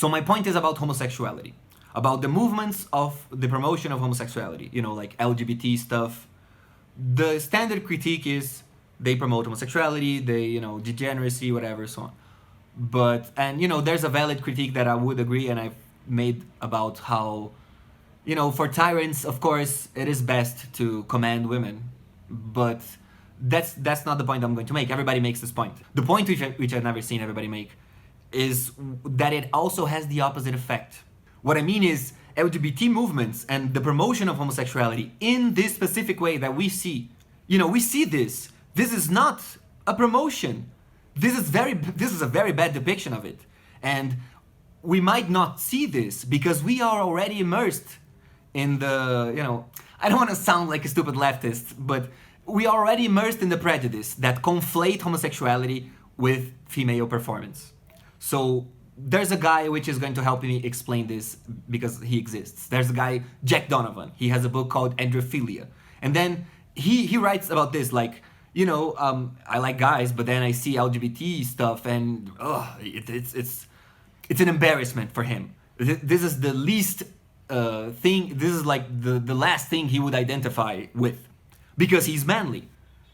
So my point is about homosexuality, about the movements of the promotion of homosexuality, you know, like LGBT stuff. The standard critique is they promote homosexuality, they, you know, degeneracy, whatever, so on. But, and, you know, there's a valid critique that I would agree and I've made about how, you know, for tyrants, of course, it is best to command women. But that's not the point I'm going to make. Everybody makes this point. The point which I've never seen everybody make is that it also has the opposite effect. What I mean is LGBT movements and the promotion of homosexuality in this specific way that we see. You know, we see this. This is not a promotion. This is a very bad depiction of it. And we might not see this because we are already immersed in the, you know, I don't want to sound like a stupid leftist, but we are already immersed in the prejudice that conflate homosexuality with female performance. So there's a guy which is going to help me explain this because he exists. There's a guy, Jack Donovan. He has a book called ANDROPHILIA. And then he writes about this, like, you know, I like guys, but then I see LGBT stuff and it's an embarrassment for him. This is the least thing, this is like the last thing he would identify with because he's manly.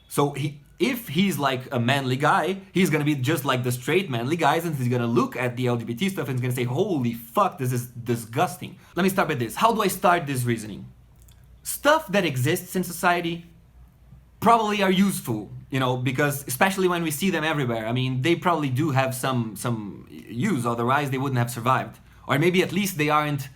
So if he's like a manly guy, he's gonna be just like the straight manly guys and he's gonna look at the LGBT stuff and he's gonna say, holy fuck, this is disgusting. Let me start with this. How do I start this reasoning? Stuff that exists in society probably are useful, you know, because especially when we see them everywhere. I mean, they probably do have some use, otherwise they wouldn't have survived. Or maybe at least they aren't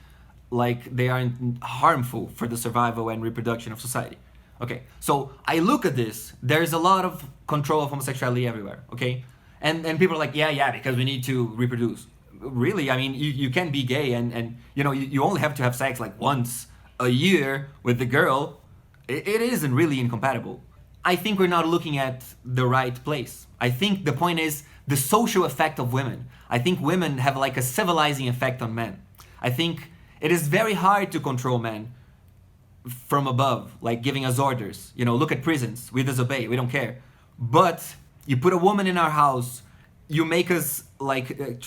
harmful for the survival and reproduction of society. Okay, so I look at this, there's a lot of control of homosexuality everywhere, okay? And people are like, yeah, because we need to reproduce. Really, I mean, you can be gay and you know, you only have to have sex like once a year with the girl. It isn't really incompatible. I think we're not looking at the right place. I think the point is the social effect of women. I think women have like a civilizing effect on men. I think it is very hard to control men from above, like giving us orders. You know, look at prisons. We disobey. We don't care. But you put a woman in our house, you make us like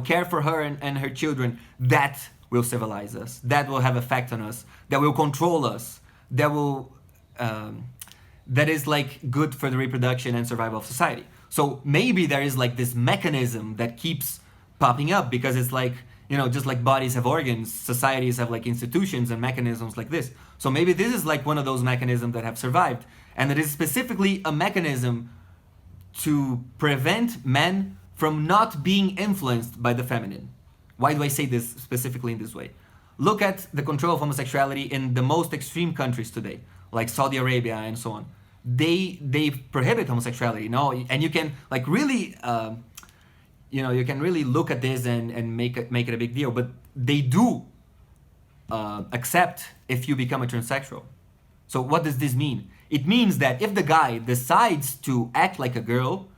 care for her and her children. That will civilize us. That will have effect on us. That will control us. That will... that is like good for the reproduction and survival of society. So maybe there is like this mechanism that keeps popping up because it's like, you know, just like bodies have organs, societies have like institutions and mechanisms like this. So maybe this is like one of those mechanisms that have survived. And it is specifically a mechanism to prevent men from not being influenced by the feminine. Why do I say this specifically in this way? Look at the control of homosexuality in the most extreme countries today, like Saudi Arabia and so on. They prohibit homosexuality, you know, and you can like really, you can really look at this and make it a big deal. But they do accept if you become a transsexual. So what does this mean? It means that if the guy decides to act like a girl,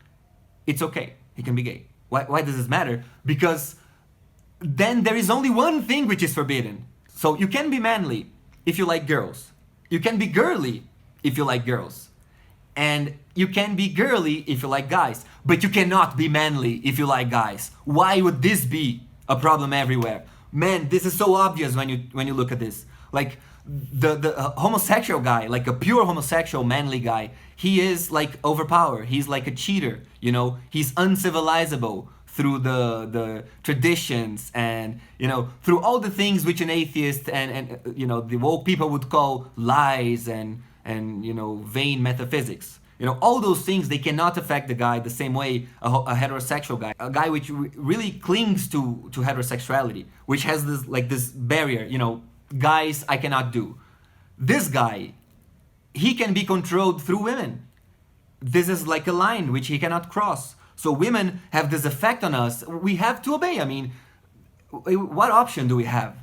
it's okay. He can be gay. Why does this matter? Because then there is only one thing which is forbidden. So you can be manly if you like girls. You can be girly if you like girls. And you can be girly if you like guys. But you cannot be manly if you like guys. Why would this be a problem everywhere? Man, this is so obvious when you look at this. Like the homosexual guy, like a pure homosexual manly guy, he is like Overpower. He's like a cheater, you know. He's uncivilizable through the traditions and, you know, through all the things which an atheist and you know, the woke people would call lies and you know, vain metaphysics. You know, all those things, they cannot affect the guy the same way a heterosexual guy, a guy which really clings to heterosexuality, which has this barrier, you know, guys I cannot do. This guy, he can be controlled through women. This is like a line which he cannot cross. So women have this effect on us. We have to obey. I mean, what option do we have?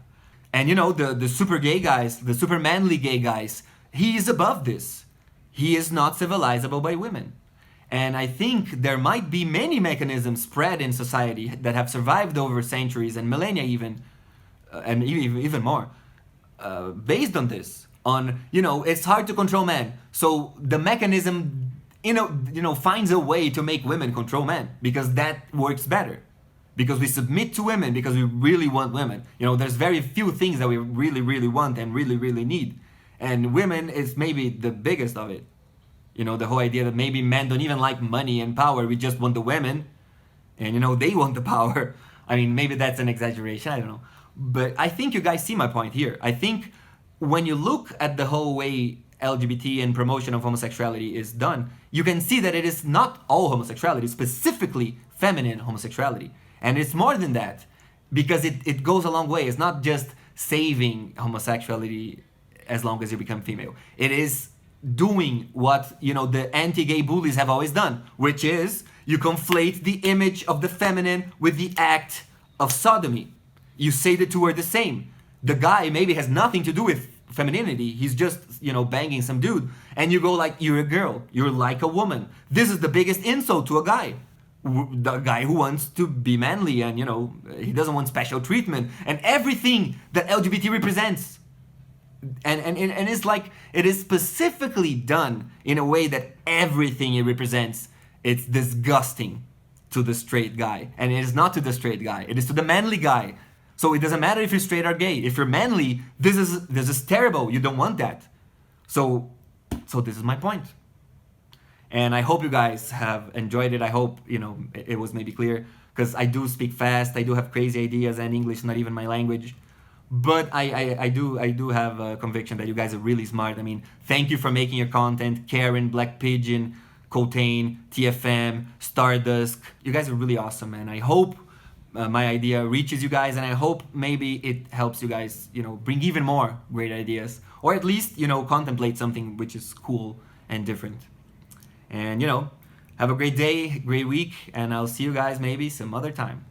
And you know, the super gay guys, the super manly gay guys, he is above this. He is not civilizable by women. And I think there might be many mechanisms spread in society that have survived over centuries and millennia even, and even more, based on this. On, you know, it's hard to control men. So the mechanism, you know, finds a way to make women control men because that works better. because we submit to women because we really want women. You know, there's very few things that we really, really want and really, really need. And women is maybe the biggest of it. You know, the whole idea that maybe men don't even like money and power, we just want the women. And, you know, they want the power. I mean, maybe that's an exaggeration, I don't know. But I think you guys see my point here. I think when you look at the whole way LGBT and promotion of homosexuality is done, you can see that it is not all homosexuality, specifically feminine homosexuality. And it's more than that, because it goes a long way. It's not just saving homosexuality as long as you become female. It is doing what, you know, the anti-gay bullies have always done, which is you conflate the image of the feminine with the act of sodomy. You say the two are the same. The guy maybe has nothing to do with femininity. He's just, you know, banging some dude. And you go like, you're a girl. You're like a woman. This is the biggest insult to a guy. The guy who wants to be manly and, you know, he doesn't want special treatment. And everything that LGBT represents. And it's like, it is specifically done in a way that everything it represents, it's disgusting to the straight guy. And it is not to the straight guy. It is to the manly guy. So it doesn't matter if you're straight or gay. If you're manly, this is terrible. You don't want that. So this is my point. And I hope you guys have enjoyed it. I hope, you know, it was maybe clear, because I do speak fast. I do have crazy ideas, and English is not even my language. But I do have a conviction that you guys are really smart. I mean, thank you for making your content. Karen, Black Pigeon, Cotain, TFM, Stardust. You guys are really awesome, man. I hope my idea reaches you guys, and I hope maybe it helps you guys, you know, bring even more great ideas, or at least, you know, contemplate something which is cool and different. And, you know, have a great day, great week, and I'll see you guys maybe some other time.